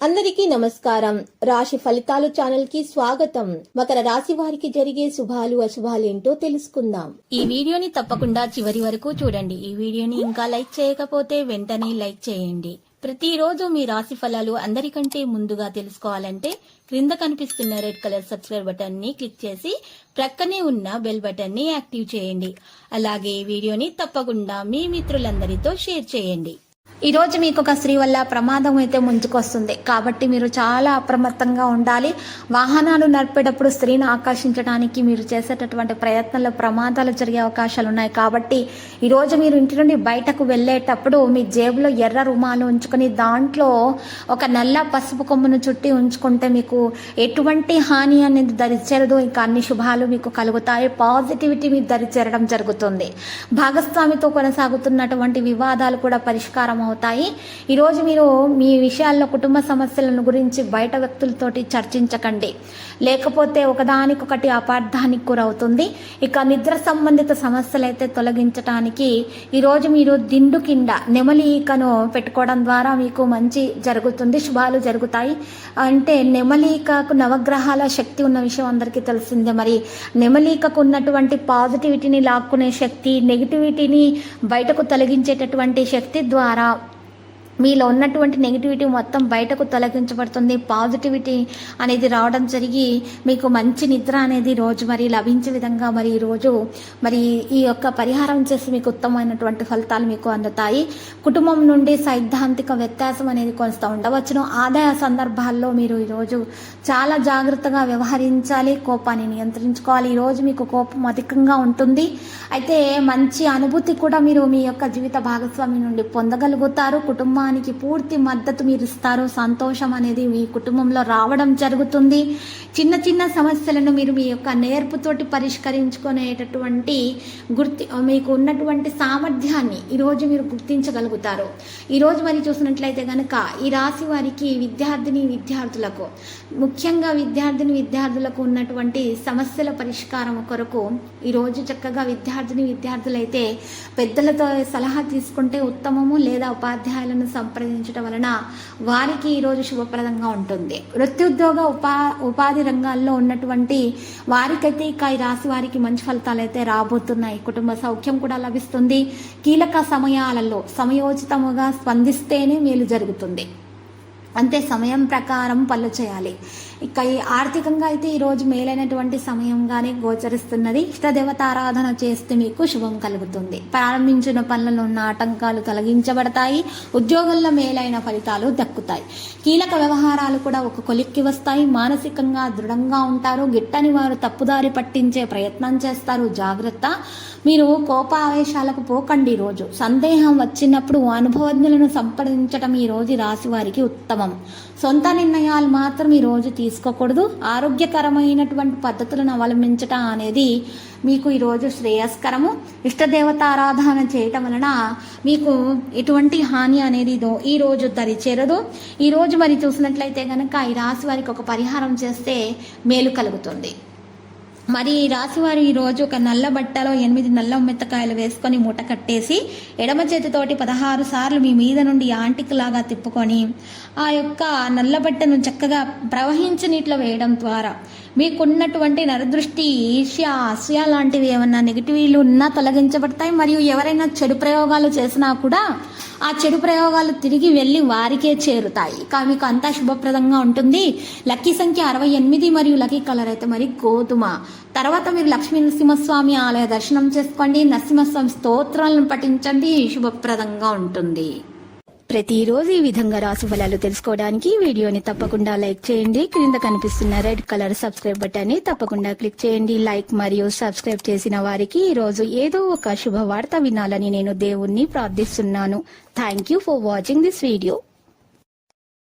అందరికీ నమస్కారం. రాశి ఫలితాలు ఛానల్ కి స్వాగతం. మకర రాశి వారికి జరిగే శుభాలు అశుభాలు ఏంటో తెలుసుకుందాం. ఈ వీడియోని తప్పకుండా చివరి వరకు చూడండి. ఈ వీడియోని ఇంకా లైక్ చేయకపోతే వెంటనే లైక్ చేయండి. ప్రతిరోజు మీ రాశి ఫలాలు అందరికంటే ముందుగా తెలుసుకోవాలంటే క్రింద కనిపిస్తున్న రెడ్ కలర్ సబ్స్క్రైబ్ బటన్ ని క్లిక్ చేసి ప్రక్కనే ఉన్న బెల్ బటన్ ని యాక్టివ్ చేయండి. అలాగే ఈ వీడియోని తప్పకుండా మీ మిత్రులందరితో షేర్ చేయండి. ఈ రోజు మీకు ఒక స్త్రీ వల్ల ప్రమాదం అయితే ముంచుకొస్తుంది కాబట్టి మీరు చాలా అప్రమత్తంగా ఉండాలి. వాహనాలు నడిపేటప్పుడు స్త్రీని ఆకర్షించడానికి మీరు చేసేటటువంటి ప్రయత్నంలో ప్రమాదాలు జరిగే అవకాశాలు ఉన్నాయి. కాబట్టి ఈరోజు మీరు ఇంటి నుండి బయటకు వెళ్ళేటప్పుడు మీ జేబులో ఎర్ర రుమాలు ఉంచుకొని దాంట్లో ఒక నల్ల పసుపు కొమ్మును చుట్టి ఉంచుకుంటే మీకు ఎటువంటి హాని అనేది దరిచేరదు. ఇంకా అన్ని శుభాలు మీకు కలుగుతాయి. పాజిటివిటీ మీకు దరిచేరడం జరుగుతుంది. భాగస్వామితో కొనసాగుతున్నటువంటి వివాదాలు కూడా పరిష్కారం అవుతాయి. ఈరోజు మీరు మీ విషయాల్లో కుటుంబ సమస్యలను గురించి బయట వ్యక్తులతోటి చర్చించకండి, లేకపోతే ఒకదానికొకటి అపార్థానికి గురవుతుంది. ఇక నిద్ర సంబంధిత సమస్యలు అయితే తొలగించడానికి ఈరోజు మీరు దిండు కింద నెమలి ఈకను పెట్టుకోవడం ద్వారా మీకు మంచి జరుగుతుంది, శుభాలు జరుగుతాయి. అంటే నెమలీకకు నవగ్రహాల శక్తి ఉన్న విషయం అందరికీ తెలిసిందే. మరి నెమలీకకు ఉన్నటువంటి పాజిటివిటీని లాక్కునే శక్తి, నెగిటివిటీని బయటకు తొలగించేటటువంటి శక్తి ద్వారా మీలో ఉన్నటువంటి నెగిటివిటీ మొత్తం బయటకు తొలగించబడుతుంది. పాజిటివిటీ అనేది రావడం జరిగి మీకు మంచి నిద్ర అనేది రోజు మరి లభించే విధంగా మరి ఈరోజు మరి ఈ యొక్క పరిహారం చేసి మీకు ఉత్తమమైనటువంటి ఫలితాలు మీకు అందుతాయి. కుటుంబం నుండి సైద్ధాంతిక వ్యత్యాసం అనేది కొంత ఉండవచ్చును. ఆదాయ సందర్భాల్లో మీరు ఈరోజు చాలా జాగ్రత్తగా వ్యవహరించాలి, కోపాన్ని నియంత్రించుకోవాలి. ఈరోజు మీకు కోపం అధికంగా ఉంటుంది. అయితే మంచి అనుభూతి కూడా మీరు మీ యొక్క జీవిత భాగస్వామి నుండి పొందగలుగుతారు. కుటుంబానికి పూర్తి మద్దతు మీరు ఇస్తారు. సంతోషం అనేది మీ కుటుంబంలో రావడం జరుగుతుంది. చిన్న చిన్న సమస్యలను మీరు మీ యొక్క నేర్పుతోటి పరిష్కరించుకునేటటువంటి మీకు ఉన్నటువంటి సామర్థ్యాన్ని ఈరోజు మీరు గుర్తించగలుగుతారు. ఈరోజు మరి చూసినట్లయితే కనుక ఈ రాశి వారికి విద్యార్థులకు ముఖ్యంగా విద్యార్థులకు ఉన్నటువంటి సమస్యల పరిష్కారం కొరకు ఈరోజు చక్కగా విద్యార్థులైతే పెద్దలతో సలహా తీసుకుంటే ఉత్తమము, లేదా ఉపాధ్యాయులను సంప్రదించడం వలన వారికి ఈరోజు శుభప్రదంగా ఉంటుంది. వృత్తిద్యోగ ఉపాధి రంగాల్లో ఉన్నటువంటి వారికైతే ఇక ఈ రాశి వారికి మంచి ఫలితాలు అయితే రాబోతున్నాయి. కుటుంబ సౌఖ్యం కూడా లభిస్తుంది. కీలక సమయాలలో సమయోచితముగా స్పందిస్తేనే మేలు జరుగుతుంది. అంతే సమయం ప్రకారం పనులు చేయాలి. ఇక ఈ ఆర్థికంగా అయితే ఈరోజు మేలైనటువంటి సమయంగానే గోచరిస్తున్నది. ఇష్టదేవత ఆరాధన చేస్తే మీకు శుభం కలుగుతుంది. ప్రారంభించిన పనులలో ఉన్న ఆటంకాలు తొలగించబడతాయి. ఉద్యోగంలో మేలైన ఫలితాలు దక్కుతాయి. కీలక వ్యవహారాలు కూడా ఒక కొలిక్కి వస్తాయి. మానసికంగా దృఢంగా ఉంటారు. గిట్టని వారు తప్పుదారి పట్టించే ప్రయత్నం చేస్తారు. జాగ్రత్త. మీరు కోపావేశాలకు పోకండి. రోజు సందేహం వచ్చినప్పుడు అనుభవజ్ఞులను సంప్రదించడం ఈ రోజు రాశి వారికి ఉత్తమం. సొంత నిర్ణయాలు మాత్రం ఈ రోజు తీసుకోకూడదు. ఆరోగ్యకరమైనటువంటి పద్ధతులను అవలంబించటం అనేది మీకు ఈరోజు శ్రేయస్కరము. ఇష్టదేవత ఆరాధన చేయటం వలన మీకు ఎటువంటి హాని అనేది ఈ రోజు దరిచేరదు. ఈరోజు మరి చూసినట్లయితే కనుక ఈ రాశి వారికి ఒక పరిహారం చేస్తే మేలు కలుగుతుంది. మరి ఈ రాశివారు ఈరోజు ఒక నల్ల బట్టలో 8 నల్ల మెత్తకాయలు వేసుకొని మూట కట్టేసి ఎడమ చేతితోటి 16 సార్లు మీ మీద నుండి యాంటిక్లాగా తిప్పుకొని ఆ యొక్క నల్ల బట్టను చక్కగా ప్రవహించి నీటిలో వేయడం ద్వారా మీకున్నటువంటి నరదృష్టి, ఈర్ష్య, అసూయ లాంటివి ఏమన్నా నెగిటివ్లు ఉన్నా తొలగించబడతాయి. మరియు ఎవరైనా చెడు ప్రయోగాలు చేసినా కూడా ఆ చెడు ప్రయోగాలు తిరిగి వెళ్ళి వారికే చేరుతాయి. మీకు అంతా శుభప్రదంగా ఉంటుంది. లక్కీ సంఖ్య 68 మరియు లక్కీ కలర్ అయితే మరి గోధుమ. తర్వాత మీరు లక్ష్మీ నరసింహస్వామి ఆలయ దర్శనం చేసుకోండి. నరసింహస్వామి స్తోత్రాలను పఠించండి. శుభప్రదంగా ఉంటుంది. ప్రతిరోజు ఈ విధంగా రాశి ఫలాలు తెలుసుకోవడానికి వీడియోని తప్పకుండా లైక్ చేయండి. క్రింద కనిపిస్తున్న రెడ్ కలర్ సబ్స్క్రైబ్ బటన్ ని తప్పకుండా క్లిక్ చేయండి. లైక్ మరియు సబ్స్క్రైబ్ చేసిన వారికి ఈ రోజు ఏదో ఒక శుభవార్త వినాలని నేను దేవుణ్ణి ప్రార్థిస్తున్నాను. Thank you for watching this video.